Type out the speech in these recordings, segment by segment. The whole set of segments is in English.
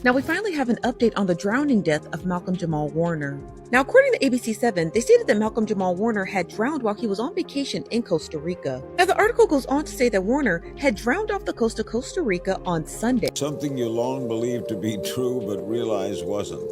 Now we finally have an update on the drowning death of Malcolm-Jamal Warner. Now according to ABC7, they stated that Malcolm-Jamal Warner had drowned while he was on vacation in Costa Rica. Now the article goes on to say that Warner had drowned off the coast of Costa Rica on Sunday. Something you long believed to be true but realized wasn't.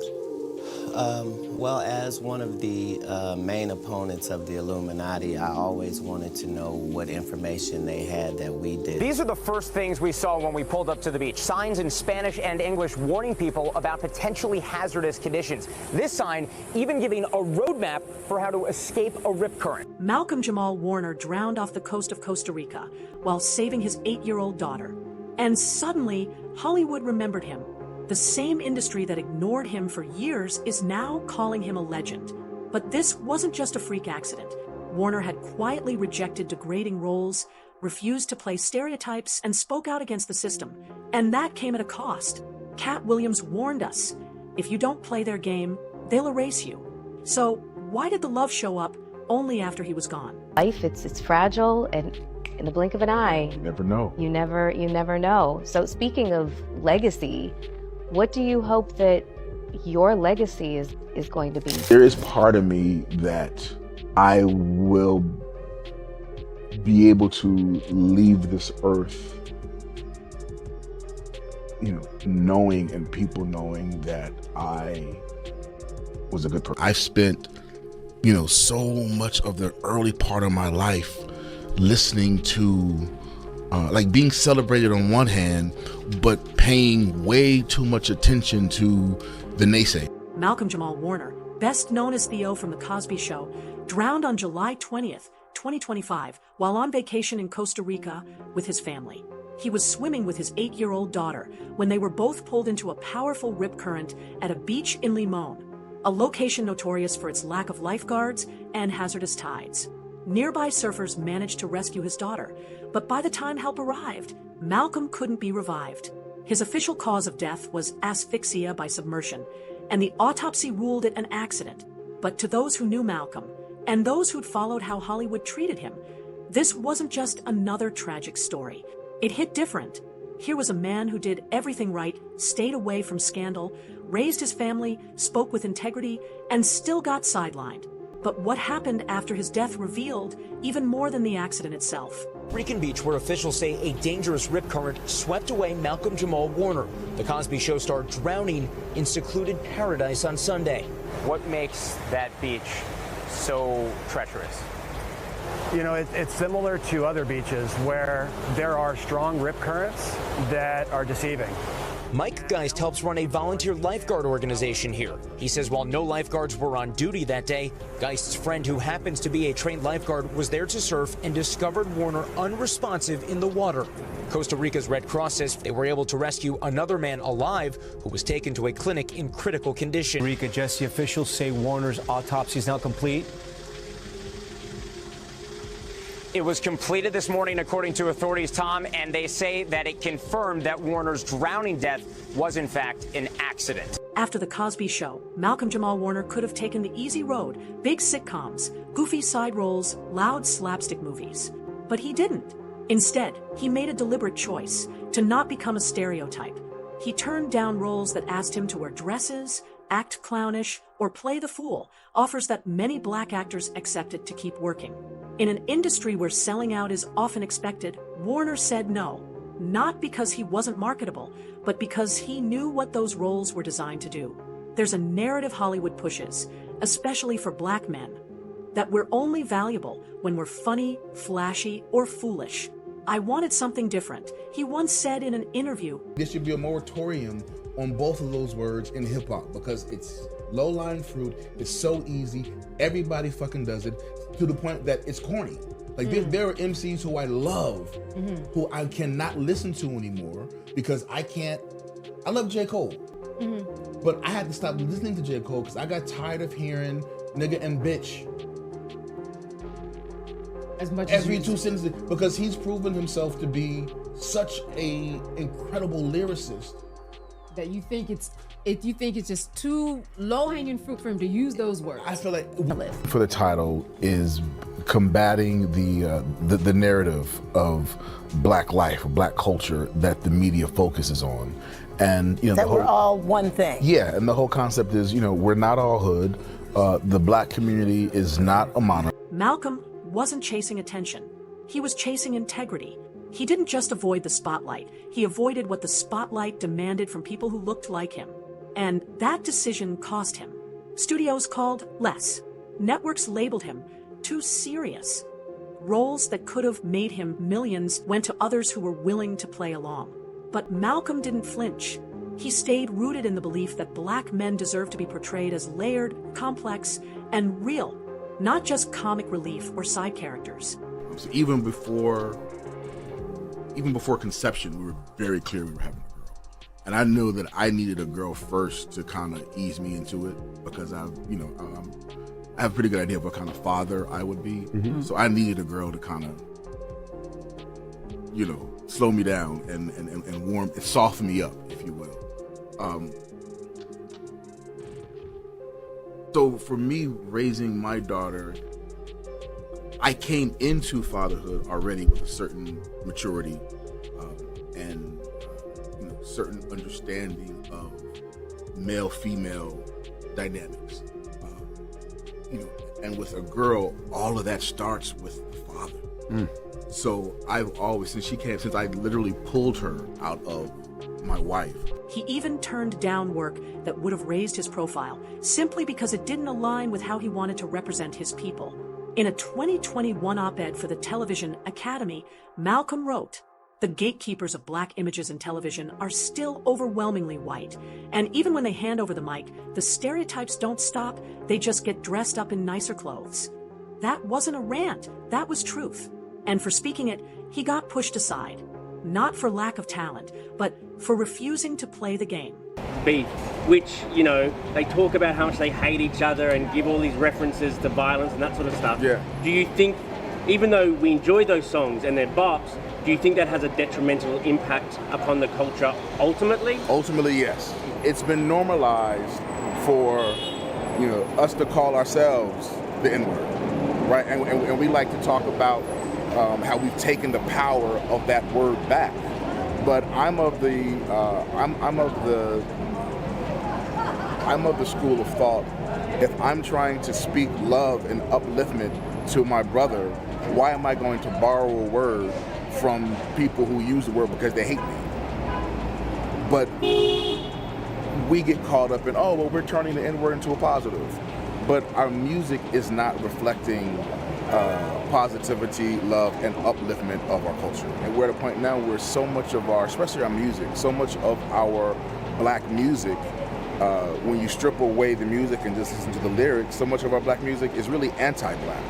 Well, as one of the main opponents of the Illuminati, I always wanted to know what information they had that we did. These are the first things we saw when we pulled up to the beach. Signs in Spanish and English warning people about potentially hazardous conditions. This sign even giving a roadmap for how to escape a rip current. Malcolm Jamal Warner drowned off the coast of Costa Rica while saving his 8-year-old daughter. And suddenly, Hollywood remembered him. The same industry that ignored him for years is now calling him a legend. But this wasn't just a freak accident. Warner had quietly rejected degrading roles, refused to play stereotypes, and spoke out against the system. And that came at a cost. Katt Williams warned us, if you don't play their game, they'll erase you. So why did the love show up only after he was gone? Life, it's fragile, and in the blink of an eye, you never know. You never know. So speaking of legacy, what do you hope that your legacy is going to be? There is part of me that I will be able to leave this earth, knowing and people knowing that I was a good person. I've spent, so much of the early part of my life listening to being celebrated on one hand, but paying way too much attention to the naysay. Malcolm Jamal Warner, best known as Theo from The Cosby Show, drowned on July 20th, 2025, while on vacation in Costa Rica with his family. He was swimming with his 8-year-old daughter when they were both pulled into a powerful rip current at a beach in Limon, a location notorious for its lack of lifeguards and hazardous tides. Nearby surfers managed to rescue his daughter, but by the time help arrived, Malcolm couldn't be revived. His official cause of death was asphyxia by submersion, and the autopsy ruled it an accident. But to those who knew Malcolm, and those who'd followed how Hollywood treated him, this wasn't just another tragic story. It hit different. Here was a man who did everything right, stayed away from scandal, raised his family, spoke with integrity, and still got sidelined. But what happened after his death revealed even more than the accident itself. Rican Beach, where officials say a dangerous rip current swept away Malcolm Jamal Warner, the Cosby Show star, drowning in secluded paradise on Sunday. What makes that beach so treacherous? It's similar to other beaches where there are strong rip currents that are deceiving. Mike Geist helps run a volunteer lifeguard organization here. He says while no lifeguards were on duty that day, Geist's friend, who happens to be a trained lifeguard, was there to surf and discovered Warner unresponsive in the water. Costa Rica's Red Cross says they were able to rescue another man alive who was taken to a clinic in critical condition. Rica, Jesse, officials say Warner's autopsy is now complete. It was completed this morning, according to authorities, Tom, and they say that it confirmed that Warner's drowning death was, in fact, an accident. After The Cosby Show, Malcolm Jamal Warner could have taken the easy road, big sitcoms, goofy side roles, loud slapstick movies. But he didn't. Instead, he made a deliberate choice to not become a stereotype. He turned down roles that asked him to wear dresses, act clownish, or play the fool, offers that many black actors accepted to keep working. In an industry where selling out is often expected, Warner said no, not because he wasn't marketable, but because he knew what those roles were designed to do. There's a narrative Hollywood pushes, especially for black men, that we're only valuable when we're funny, flashy, or foolish. I wanted something different, he once said in an interview. There should be a moratorium on both of those words in hip-hop because it's low-lying fruit, it's so easy, everybody fucking does it, to the point that it's corny. Like there are MCs who I love, who I cannot listen to anymore because I love J. Cole, but I had to stop listening to J. Cole because I got tired of hearing nigga and bitch as much every 2 sentences because he's proven himself to be such a incredible lyricist that you think it's just too low-hanging fruit for him to use those words. I feel like for the title is combating the narrative of black life, black culture that the media focuses on. And that we're all one thing. Yeah, and the whole concept is, we're not all hood. The black community is not a monolith. Malcolm wasn't chasing attention. He was chasing integrity. He didn't just avoid the spotlight. He avoided what the spotlight demanded from people who looked like him. And that decision cost him. Studios called less. Networks labeled him too serious. Roles that could have made him millions went to others who were willing to play along. But Malcolm didn't flinch. He stayed rooted in the belief that black men deserve to be portrayed as layered, complex, and real, not just comic relief or side characters. So even before conception, we were very clear we were having a girl. And I knew that I needed a girl first to kind of ease me into it, because I have a pretty good idea of what kind of father I would be. Mm-hmm. So I needed a girl to kind of, slow me down and warm, soften me up, if you will. So for me, raising my daughter, I came into fatherhood already with a certain maturity and certain understanding of male-female dynamics. And with a girl, all of that starts with the father. Mm. So I've always, since I literally pulled her out of my wife. He even turned down work that would have raised his profile, simply because it didn't align with how he wanted to represent his people. In a 2021 op-ed for the Television Academy, Malcolm wrote, "The gatekeepers of black images in television are still overwhelmingly white. And even when they hand over the mic, the stereotypes don't stop, they just get dressed up in nicer clothes." That wasn't a rant, that was truth. And for speaking it, he got pushed aside. Not for lack of talent, but for refusing to play the game. Beef, which, they talk about how much they hate each other and give all these references to violence and that sort of stuff. Yeah. Do you think, even though we enjoy those songs and they're bops, do you think that has a detrimental impact upon the culture ultimately? Ultimately, yes. It's been normalized for, us to call ourselves the N-word, right? And we like to talk about how we've taken the power of that word back. But I'm of the school of thought. If I'm trying to speak love and upliftment to my brother, why am I going to borrow a word from people who use the word because they hate me? But we get caught up in, we're turning the N-word into a positive. But our music is not reflecting positivity, love, and upliftment of our culture. And we're at a point now where so much of especially our music, so much of our black music, when you strip away the music and just listen to the lyrics, so much of our black music is really anti-black.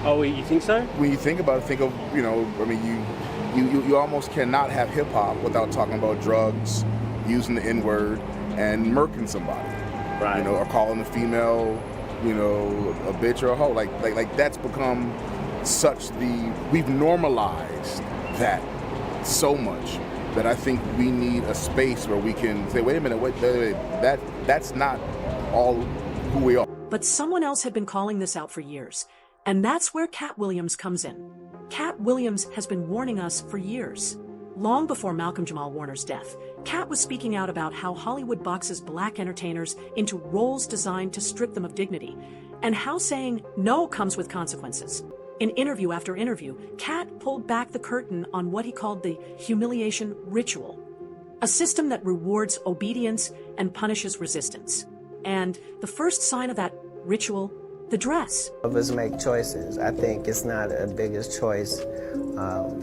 Oh, you think so? When you think about it, think of, you almost cannot have hip-hop without talking about drugs, using the N-word, and murking somebody. Right. Or calling a female, a bitch or a hoe. Like that's become we've normalized that so much that I think we need a space where we can say, wait a minute, that's not all who we are. But someone else had been calling this out for years, and that's where Katt Williams comes in. Katt Williams has been warning us for years. Long before Malcolm-Jamal Warner's death, Katt was speaking out about how Hollywood boxes black entertainers into roles designed to strip them of dignity, and how saying no comes with consequences. In interview after interview, Katt pulled back the curtain on what he called the humiliation ritual, a system that rewards obedience and punishes resistance. And the first sign of that ritual, the dress. Of us make choices. I think it's not a biggest choice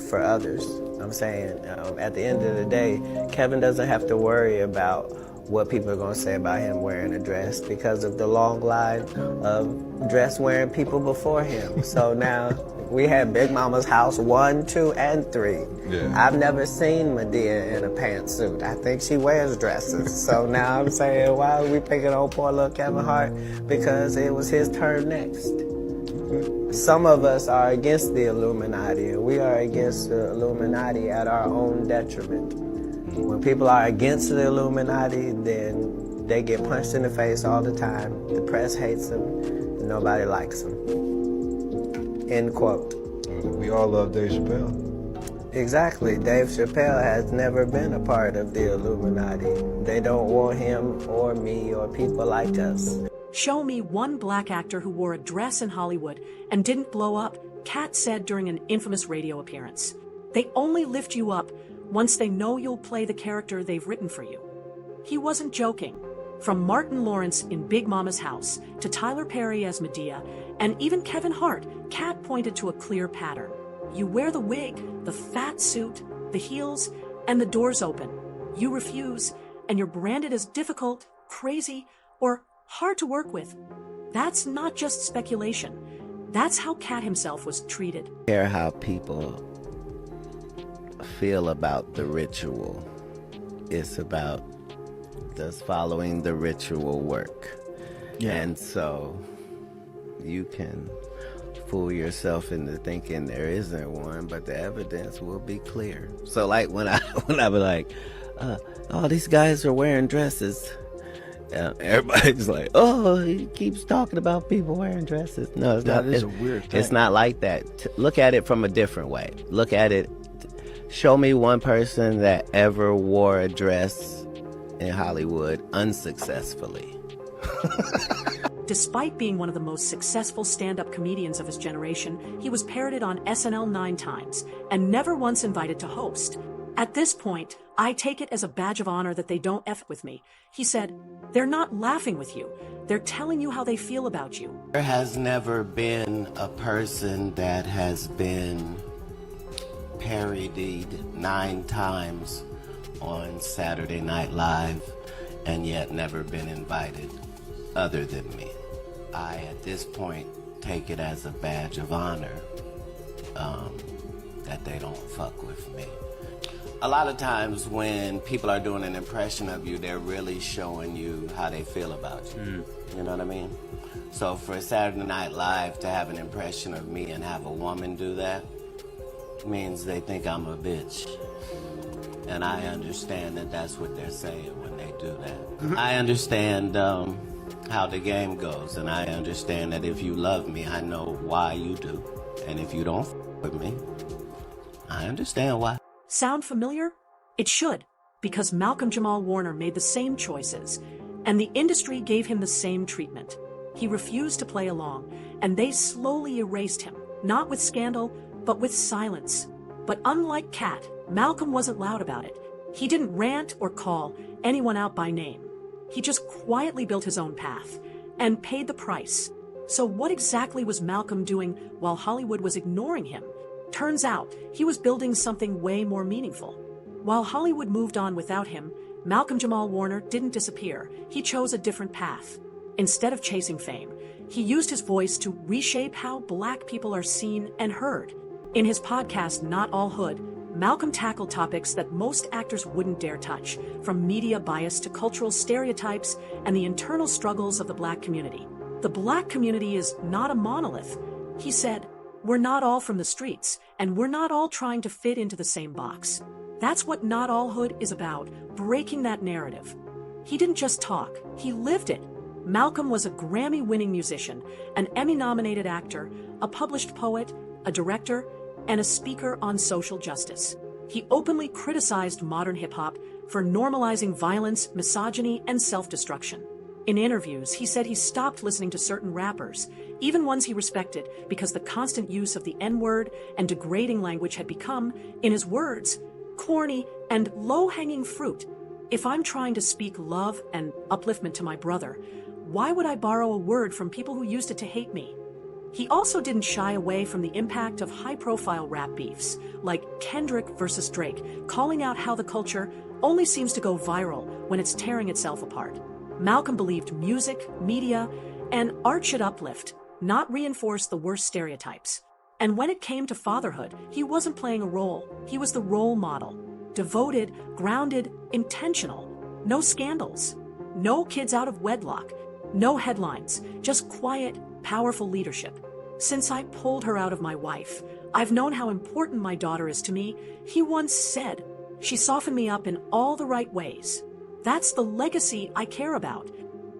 for others. I'm saying at the end of the day, Kevin doesn't have to worry about what people are going to say about him wearing a dress because of the long line of dress-wearing people before him. So now we had Big Mama's house 1, 2, and 3. Yeah. I've never seen Medea in a pantsuit. I think she wears dresses. So now I'm saying, why are we picking on poor little Kevin Hart? Because it was his turn next. Some of us are against the Illuminati, and we are against the Illuminati at our own detriment. When people are against the Illuminati, then they get punched in the face all the time. The press hates them, and nobody likes them. End quote. We all love Dave Chappelle. Exactly. Dave Chappelle has never been a part of the Illuminati. They don't want him or me or people like us. Show me one black actor who wore a dress in Hollywood and didn't blow up, Katt said during an infamous radio appearance. They only lift you up once they know you'll play the character they've written for you. He wasn't joking. From Martin Lawrence in Big Mama's House to Tyler Perry as Medea, and even Kevin Hart, Katt pointed to a clear pattern. You wear the wig, the fat suit, the heels, and the doors open. You refuse, and you're branded as difficult, crazy, or hard to work with. That's not just speculation. That's how Katt himself was treated. I care how people feel about the ritual. It's about does following the ritual work. Yeah. And so you can fool yourself into thinking there isn't one, but the evidence will be clear. So like when I be like, oh, these guys are wearing dresses. Everybody's like, oh, he keeps talking about people wearing dresses. No, it's not. That is a weird thing. It's not like that. Look at it from a different way. Look at it. Show me one person that ever wore a dress in Hollywood unsuccessfully. Despite being one of the most successful stand-up comedians of his generation, he was parodied on SNL 9 times and never once invited to host. At this point, I take it as a badge of honor that they don't F with me. He said, they're not laughing with you. They're telling you how they feel about you. There has never been a person that has been parodied 9 times on Saturday Night Live and yet never been invited other than me. I, at this point, take it as a badge of honor that they don't fuck with me. A lot of times when people are doing an impression of you, they're really showing you how they feel about you. You know what I mean? So for Saturday Night Live to have an impression of me and have a woman do that means they think I'm a bitch. And I understand that that's what they're saying when they do that. I understand how the game goes, and I understand that if you love me, I know why you do. And if you don't with me, I understand why. Sound familiar? It should, because Malcolm-Jamal Warner made the same choices, and the industry gave him the same treatment. He refused to play along, and they slowly erased him, not with scandal, but with silence. But unlike Katt, Malcolm wasn't loud about it. He didn't rant or call anyone out by name. He just quietly built his own path and paid the price. So what exactly was Malcolm doing while Hollywood was ignoring him? Turns out he was building something way more meaningful. While Hollywood moved on without him, Malcolm-Jamal Warner didn't disappear. He chose a different path. Instead of chasing fame, he used his voice to reshape how Black people are seen and heard. In his podcast, Not All Hood, Malcolm tackled topics that most actors wouldn't dare touch, from media bias to cultural stereotypes and the internal struggles of the Black community. The Black community is not a monolith. He said, we're not all from the streets, and we're not all trying to fit into the same box. That's what Not All Hood is about, breaking that narrative. He didn't just talk, he lived it. Malcolm was a Grammy-winning musician, an Emmy-nominated actor, a published poet, a director, and a speaker on social justice. He openly criticized modern hip-hop for normalizing violence, misogyny, and self-destruction. In interviews, he said he stopped listening to certain rappers, even ones he respected, because the constant use of the N-word and degrading language had become, in his words, corny and low-hanging fruit. If I'm trying to speak love and upliftment to my brother, why would I borrow a word from people who used it to hate me? He also didn't shy away from the impact of high-profile rap beefs, like Kendrick versus Drake, calling out how the culture only seems to go viral when it's tearing itself apart. Malcolm believed music, media, and art should uplift, not reinforce the worst stereotypes. And when it came to fatherhood, he wasn't playing a role. He was the role model. Devoted, grounded, intentional. No scandals. No kids out of wedlock. No headlines. Just quiet, powerful leadership. Since I pulled her out of my wife, I've known how important my daughter is to me. He once said, she softened me up in all the right ways. That's the legacy I care about.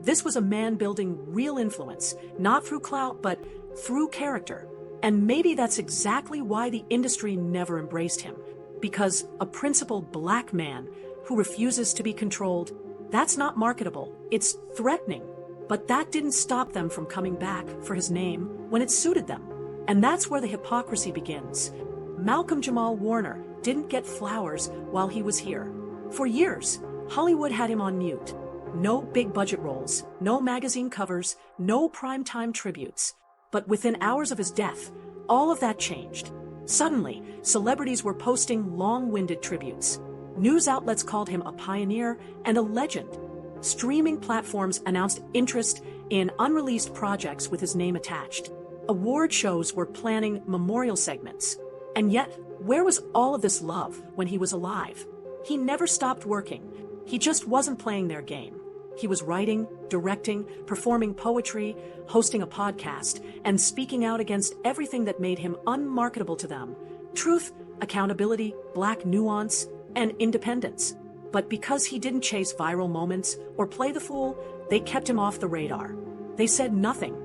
This was a man building real influence, not through clout, but through character. And maybe that's exactly why the industry never embraced him. Because a principled black man who refuses to be controlled, that's not marketable, it's threatening. But that didn't stop them from coming back for his name when it suited them. And that's where the hypocrisy begins. Malcolm-Jamal Warner didn't get flowers while he was here. For years, Hollywood had him on mute. No big budget roles, no magazine covers, no primetime tributes. But within hours of his death, all of that changed. Suddenly, celebrities were posting long-winded tributes. News outlets called him a pioneer and a legend. Streaming platforms announced interest in unreleased projects with his name attached. Award shows were planning memorial segments. And yet, where was all of this love when he was alive? He never stopped working. He just wasn't playing their game. He was writing, directing, performing poetry, hosting a podcast, and speaking out against everything that made him unmarketable to them. Truth, accountability, black nuance, and independence. But because he didn't chase viral moments or play the fool, they kept him off the radar. They said nothing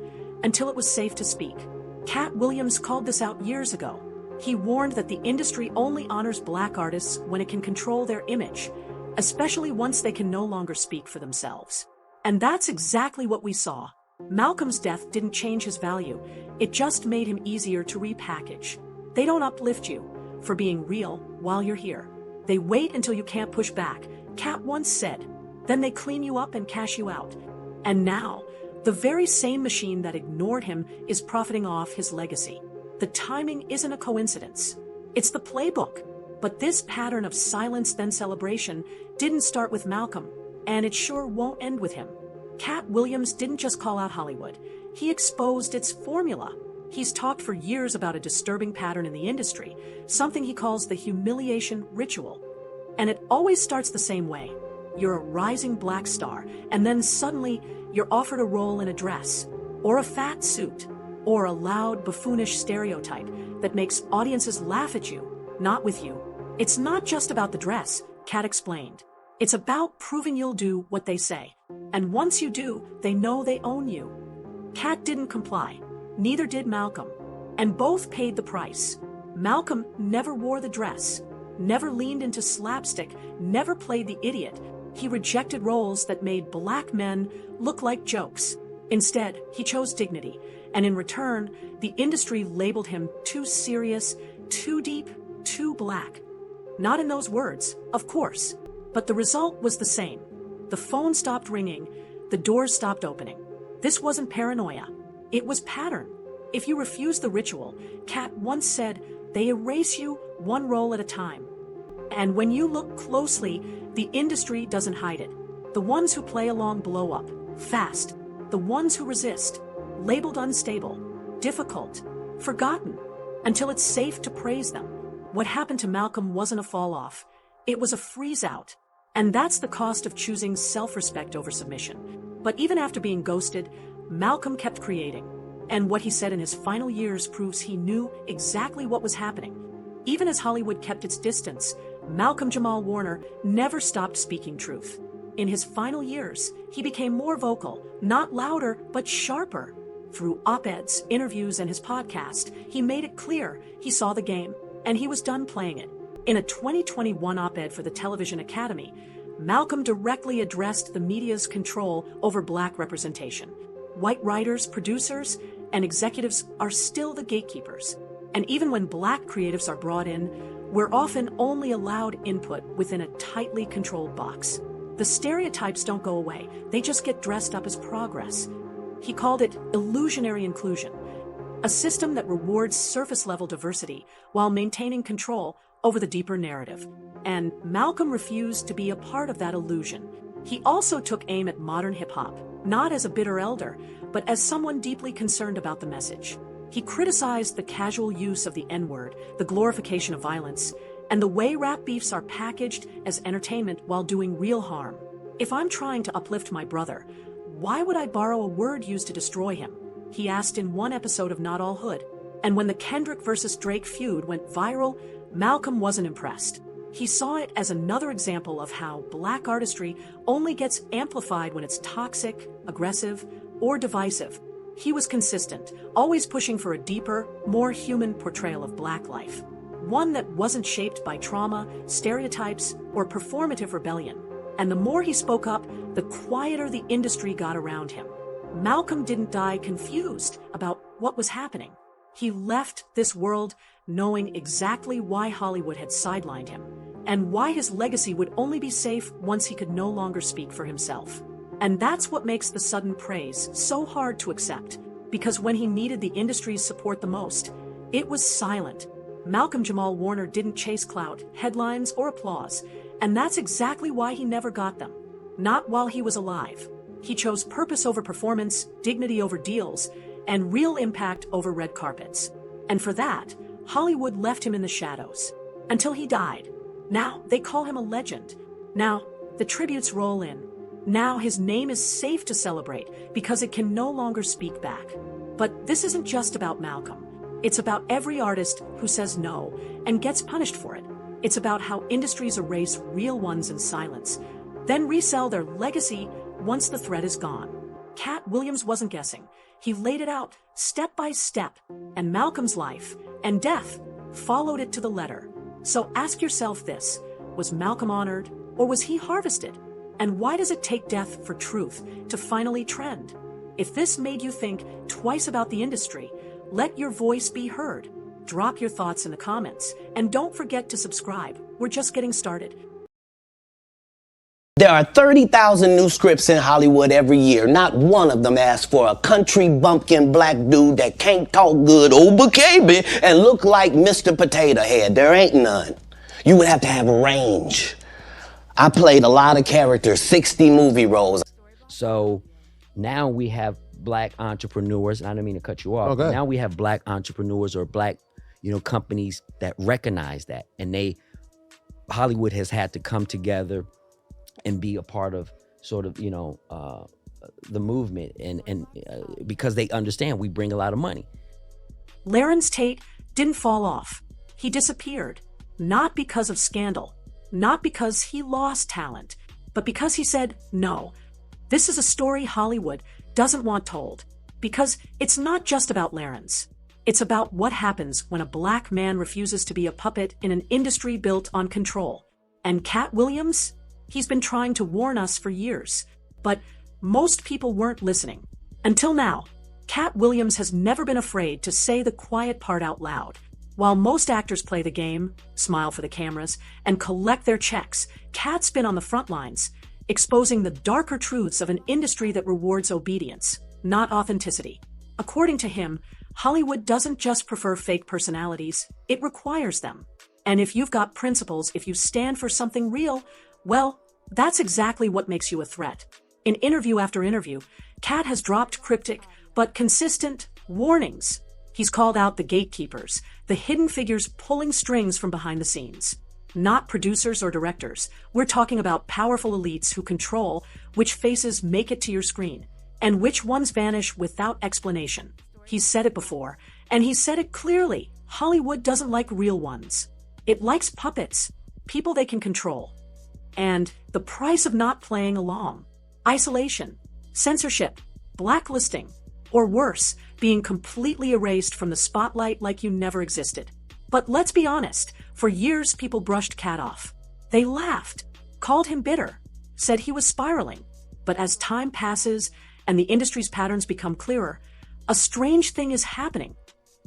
until it was safe to speak. Katt Williams called this out years ago. He warned that the industry only honors black artists when it can control their image, especially once they can no longer speak for themselves. And that's exactly what we saw. Malcolm's death didn't change his value. It just made him easier to repackage. They don't uplift you for being real while you're here. They wait until you can't push back, Katt once said. Then they clean you up and cash you out. And now, the very same machine that ignored him is profiting off his legacy. The timing isn't a coincidence. It's the playbook. But this pattern of silence then celebration didn't start with Malcolm, and it sure won't end with him. Katt Williams didn't just call out Hollywood. He exposed its formula. He's talked for years about a disturbing pattern in the industry, something he calls the humiliation ritual. And it always starts the same way. You're a rising black star, and then suddenly you're offered a role in a dress, or a fat suit, or a loud, buffoonish stereotype that makes audiences laugh at you, not with you. It's not just about the dress, Katt explained. It's about proving you'll do what they say. And once you do, they know they own you. Katt didn't comply. Neither did Malcolm. And both paid the price. Malcolm never wore the dress, never leaned into slapstick, never played the idiot. He rejected roles that made black men look like jokes. Instead, he chose dignity. And in return, the industry labeled him too serious, too deep, too black. Not in those words, of course, but the result was the same. The phone stopped ringing, the doors stopped opening. This wasn't paranoia, it was pattern. If you refuse the ritual, Katt once said, they erase you one role at a time. And when you look closely, the industry doesn't hide it. The ones who play along blow up, fast. The ones who resist, labeled unstable, difficult, forgotten, until it's safe to praise them. What happened to Malcolm wasn't a fall off. It was a freeze out. And that's the cost of choosing self-respect over submission. But even after being ghosted, Malcolm kept creating. And what he said in his final years proves he knew exactly what was happening. Even as Hollywood kept its distance, Malcolm-Jamal Warner never stopped speaking truth. In his final years, he became more vocal, not louder, but sharper. Through op-eds, interviews, and his podcast, he made it clear he saw the game, and he was done playing it. In a 2021 op-ed for the Television Academy, Malcolm directly addressed the media's control over black representation. White writers, producers, and executives are still the gatekeepers. And even when black creatives are brought in, we're often only allowed input within a tightly controlled box. The stereotypes don't go away, they just get dressed up as progress. He called it illusionary inclusion, a system that rewards surface-level diversity while maintaining control over the deeper narrative. And Malcolm refused to be a part of that illusion. He also took aim at modern hip-hop, not as a bitter elder, but as someone deeply concerned about the message. He criticized the casual use of the N-word, the glorification of violence, and the way rap beefs are packaged as entertainment while doing real harm. If I'm trying to uplift my brother, why would I borrow a word used to destroy him? He asked in one episode of Not All Hood. And when the Kendrick versus Drake feud went viral, Malcolm wasn't impressed. He saw it as another example of how black artistry only gets amplified when it's toxic, aggressive, or divisive. He was consistent, always pushing for a deeper, more human portrayal of Black life. One that wasn't shaped by trauma, stereotypes, or performative rebellion. And the more he spoke up, the quieter the industry got around him. Malcolm didn't die confused about what was happening. He left this world knowing exactly why Hollywood had sidelined him, and why his legacy would only be safe once he could no longer speak for himself. And that's what makes the sudden praise so hard to accept, because when he needed the industry's support the most, it was silent. Malcolm-Jamal Warner didn't chase clout, headlines, or applause, and that's exactly why he never got them. Not while he was alive. He chose purpose over performance, dignity over deals, and real impact over red carpets. And for that, Hollywood left him in the shadows. Until he died. Now they call him a legend. Now the tributes roll in. Now his name is safe to celebrate because it can no longer speak back. But this isn't just about Malcolm. It's about every artist who says no and gets punished for it. It's about how industries erase real ones in silence, then resell their legacy once the thread is gone. Katt Williams wasn't guessing. He laid it out step by step, and Malcolm's life and death followed it to the letter. So ask yourself this: was Malcolm honored, or was he harvested? And why does it take death for truth to finally trend? If this made you think twice about the industry, let your voice be heard. Drop your thoughts in the comments, and don't forget to subscribe. We're just getting started. There are 30,000 new scripts in Hollywood every year. Not one of them asks for a country bumpkin black dude that can't talk good Oba-Kaby and look like Mr. Potato Head. There ain't none. You would have to have range. I played a lot of characters, 60 movie roles. So now we have black entrepreneurs, and I don't mean to cut you off. Okay. Now we have black entrepreneurs or black, companies that recognize that. And Hollywood has had to come together and be a part of sort of, the movement and because they understand we bring a lot of money. Larenz Tate didn't fall off. He disappeared, not because of scandal, not because he lost talent, but because he said, no, this is a story Hollywood doesn't want told. Because it's not just about Larenz. It's about what happens when a black man refuses to be a puppet in an industry built on control. And Katt Williams? He's been trying to warn us for years, but most people weren't listening. Until now, Katt Williams has never been afraid to say the quiet part out loud. While most actors play the game, smile for the cameras, and collect their checks, Katt's been on the front lines, exposing the darker truths of an industry that rewards obedience, not authenticity. According to him, Hollywood doesn't just prefer fake personalities, it requires them. And if you've got principles, if you stand for something real, well, that's exactly what makes you a threat. In interview after interview, Katt has dropped cryptic but consistent warnings. He's called out the gatekeepers, the hidden figures pulling strings from behind the scenes. Not producers or directors. We're talking about powerful elites who control which faces make it to your screen and which ones vanish without explanation. He's said it before, and he's said it clearly. Hollywood doesn't like real ones. It likes puppets, people they can control. And the price of not playing along: isolation, censorship, blacklisting, or worse, being completely erased from the spotlight like you never existed. But let's be honest, for years people brushed Katt off. They laughed, called him bitter, said he was spiraling. But as time passes and the industry's patterns become clearer, a strange thing is happening.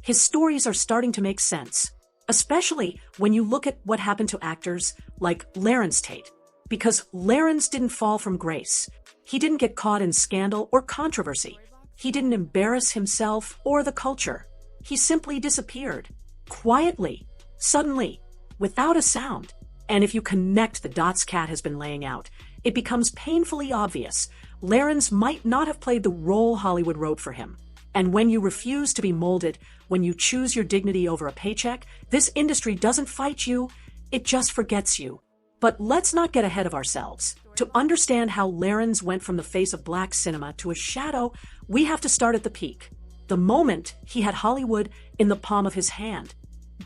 His stories are starting to make sense, especially when you look at what happened to actors like Larenz Tate. Because Larenz didn't fall from grace. He didn't get caught in scandal or controversy. He didn't embarrass himself or the culture. He simply disappeared. Quietly, suddenly, without a sound. And if you connect the dots Katt has been laying out, it becomes painfully obvious Larenz might not have played the role Hollywood wrote for him. And when you refuse to be molded, when you choose your dignity over a paycheck, this industry doesn't fight you, it just forgets you. But let's not get ahead of ourselves. To understand how Larenz went from the face of black cinema to a shadow, we have to start at the peak. The moment he had Hollywood in the palm of his hand.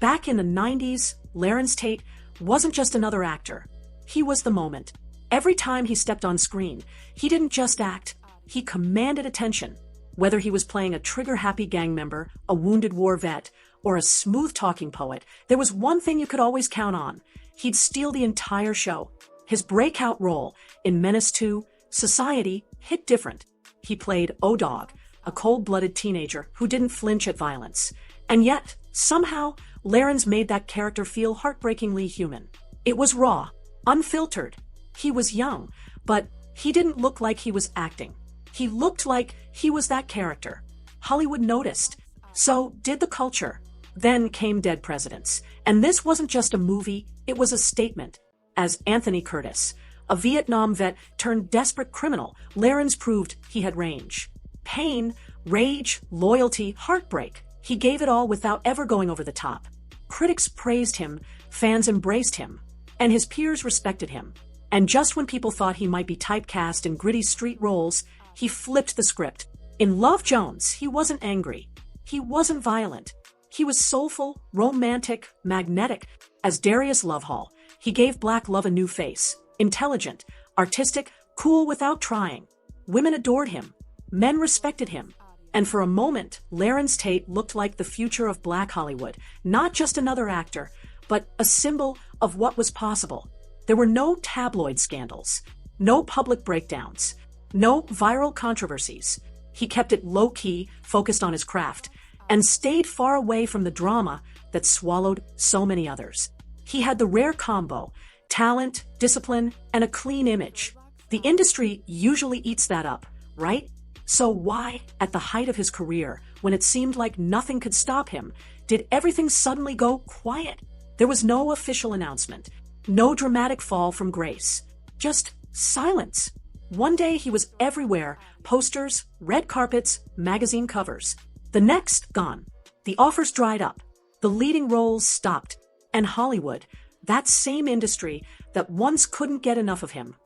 Back in the 90s, Larenz Tate wasn't just another actor. He was the moment. Every time he stepped on screen, he didn't just act, he commanded attention. Whether he was playing a trigger-happy gang member, a wounded war vet, or a smooth-talking poet, there was one thing you could always count on. He'd steal the entire show. His breakout role in Menace II, Society, hit different. He played O-Dog, a cold-blooded teenager who didn't flinch at violence. And yet, somehow, Larenz made that character feel heartbreakingly human. It was raw, unfiltered. He was young, but he didn't look like he was acting. He looked like he was that character. Hollywood noticed. So did the culture. Then came Dead Presidents. And this wasn't just a movie, it was a statement. As Anthony Curtis, a Vietnam vet turned desperate criminal, Larenz proved he had range. Pain, rage, loyalty, heartbreak. He gave it all without ever going over the top. Critics praised him, fans embraced him, and his peers respected him. And just when people thought he might be typecast in gritty street roles, he flipped the script. In Love Jones, he wasn't angry. He wasn't violent. He was soulful, romantic, magnetic. As Darius Lovehall, he gave black love a new face. Intelligent, artistic, cool without trying. Women adored him. Men respected him. And for a moment, Larenz Tate looked like the future of black Hollywood. Not just another actor, but a symbol of what was possible. There were no tabloid scandals, no public breakdowns, no viral controversies. He kept it low-key, focused on his craft, and stayed far away from the drama that swallowed so many others. He had the rare combo, talent, discipline, and a clean image. The industry usually eats that up, right? So why, at the height of his career, when it seemed like nothing could stop him, did everything suddenly go quiet? There was no official announcement, no dramatic fall from grace, just silence. One day he was everywhere, posters, red carpets, magazine covers. The next, gone. The offers dried up. The leading roles stopped. And Hollywood, that same industry that once couldn't get enough of him,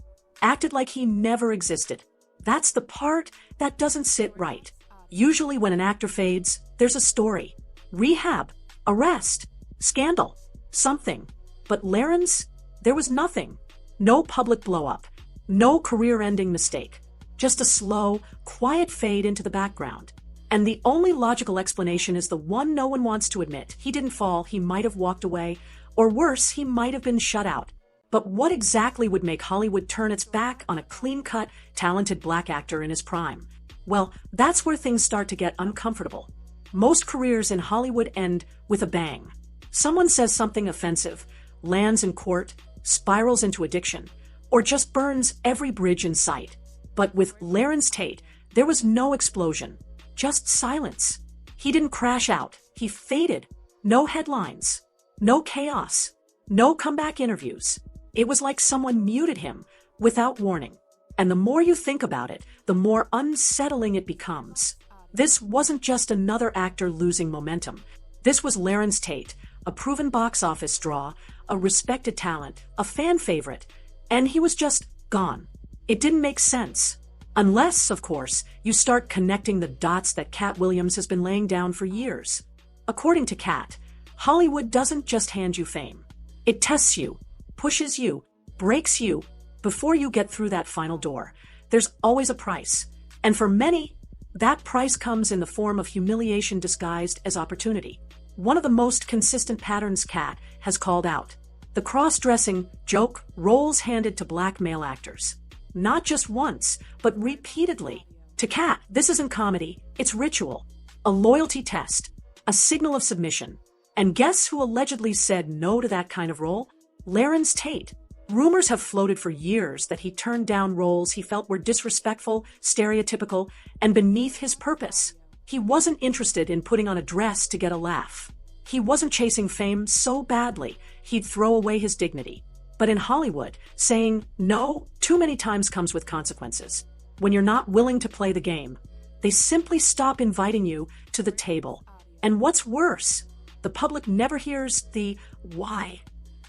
acted like he never existed. That's the part that doesn't sit right. Usually when an actor fades, there's a story. Rehab, arrest, scandal, something. But Larenz, there was nothing. No public blow-up. No career-ending mistake. Just a slow, quiet fade into the background. And the only logical explanation is the one no one wants to admit. He didn't fall, he might have walked away, or worse, he might have been shut out. But what exactly would make Hollywood turn its back on a clean-cut, talented black actor in his prime? Well, that's where things start to get uncomfortable. Most careers in Hollywood end with a bang. Someone says something offensive, lands in court, spirals into addiction, or just burns every bridge in sight. But with Larenz Tate, there was no explosion, just silence. He didn't crash out, he faded. No headlines, no chaos, no comeback interviews. It was like someone muted him without warning. And the more you think about it, the more unsettling it becomes. This wasn't just another actor losing momentum. This was Larenz Tate, a proven box office draw, a respected talent, a fan favorite, and he was just gone. It didn't make sense. Unless, of course, you start connecting the dots that Katt Williams has been laying down for years. According to Katt, Hollywood doesn't just hand you fame. It tests you, pushes you, breaks you. Before you get through that final door, there's always a price. And for many, that price comes in the form of humiliation disguised as opportunity. One of the most consistent patterns Katt has called out: the cross-dressing joke, roles handed to black male actors. Not just once, but repeatedly. To Katt, this isn't comedy, it's ritual, a loyalty test, a signal of submission. And guess who allegedly said no to that kind of role? Larenz Tate. Rumors have floated for years that he turned down roles he felt were disrespectful, stereotypical, and beneath his purpose. He wasn't interested in putting on a dress to get a laugh. He wasn't chasing fame so badly he'd throw away his dignity. But in Hollywood, saying no too many times comes with consequences. When you're not willing to play the game, they simply stop inviting you to the table. And what's worse, the public never hears the why.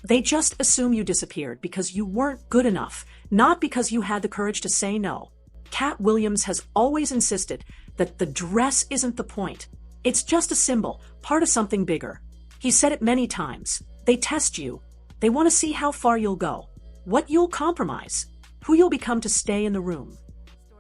They just assume you disappeared because you weren't good enough, not because you had the courage to say no. Katt Williams has always insisted that the dress isn't the point. It's just a symbol, part of something bigger. He said it many times. They test you. They want to see how far you'll go, what you'll compromise, who you'll become to stay in the room.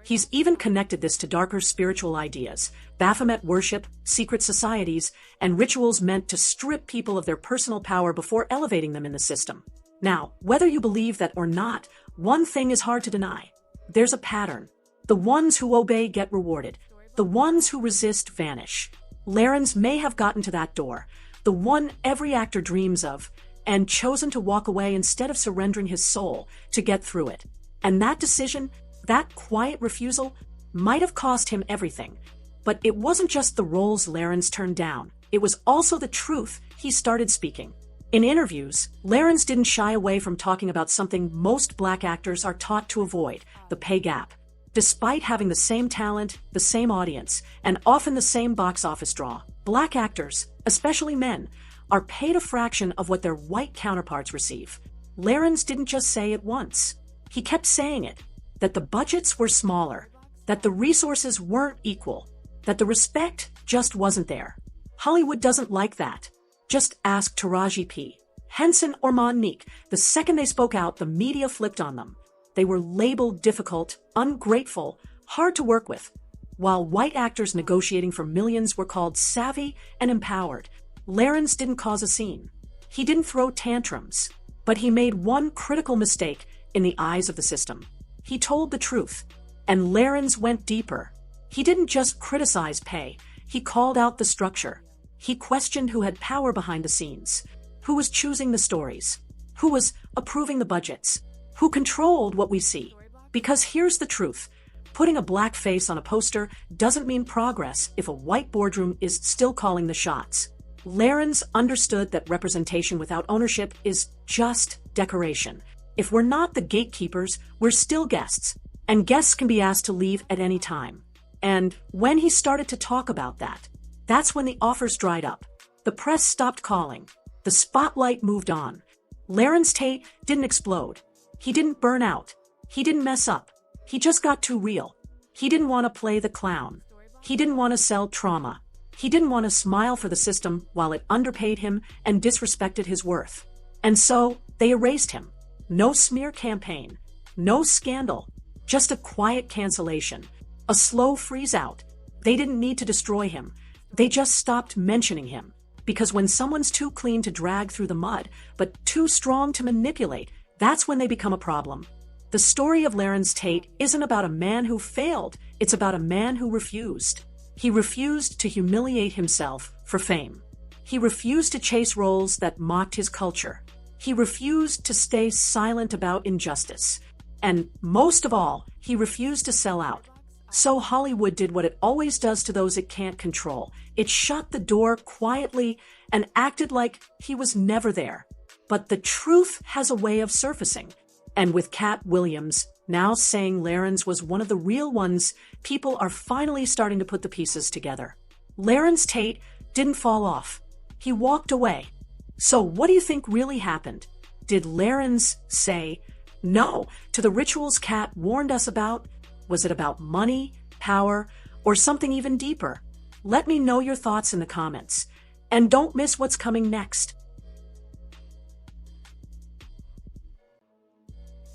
He's even connected this to darker spiritual ideas, Baphomet worship, secret societies, and rituals meant to strip people of their personal power before elevating them in the system. Now, whether you believe that or not, one thing is hard to deny. There's a pattern. The ones who obey get rewarded. The ones who resist vanish. Larenz may have gotten to that door, the one every actor dreams of, and chosen to walk away instead of surrendering his soul to get through it. And that decision, that quiet refusal, might have cost him everything. But it wasn't just the roles Larenz turned down. It was also the truth he started speaking. In interviews, Larenz didn't shy away from talking about something most black actors are taught to avoid, the pay gap. Despite having the same talent, the same audience, and often the same box office draw, black actors, especially men, are paid a fraction of what their white counterparts receive. Larenz didn't just say it once. He kept saying it, that the budgets were smaller, that the resources weren't equal, that the respect just wasn't there. Hollywood doesn't like that. Just ask Taraji P. Henson or Monique. The second they spoke out, the media flipped on them. They were labeled difficult, ungrateful, hard to work with, while white actors negotiating for millions were called savvy and empowered. Larenz didn't cause a scene. He didn't throw tantrums, but he made one critical mistake in the eyes of the system. He told the truth, and Larenz went deeper. He didn't just criticize pay, he called out the structure. He questioned who had power behind the scenes, who was choosing the stories, who was approving the budgets, who controlled what we see. Because here's the truth. Putting a black face on a poster doesn't mean progress if a white boardroom is still calling the shots. Larenz understood that representation without ownership is just decoration. If we're not the gatekeepers, we're still guests, and guests can be asked to leave at any time. And when he started to talk about that, that's when the offers dried up. The press stopped calling. The spotlight moved on. Larenz Tate didn't explode. He didn't burn out. He didn't mess up. He just got too real. He didn't want to play the clown. He didn't want to sell trauma. He didn't want to smile for the system while it underpaid him and disrespected his worth. And so they erased him. No smear campaign. No scandal. Just a quiet cancellation. A slow freeze out. They didn't need to destroy him. They just stopped mentioning him. Because when someone's too clean to drag through the mud, but too strong to manipulate, that's when they become a problem. The story of Larenz Tate isn't about a man who failed. It's about a man who refused. He refused to humiliate himself for fame. He refused to chase roles that mocked his culture. He refused to stay silent about injustice. And most of all, he refused to sell out. So Hollywood did what it always does to those it can't control. It shut the door quietly and acted like he was never there. But the truth has a way of surfacing. And with Katt Williams now saying Larenz was one of the real ones, people are finally starting to put the pieces together. Larenz Tate didn't fall off. He walked away. So what do you think really happened? Did Larenz say no to the rituals Katt warned us about? Was it about money, power, or something even deeper? Let me know your thoughts in the comments. And don't miss what's coming next.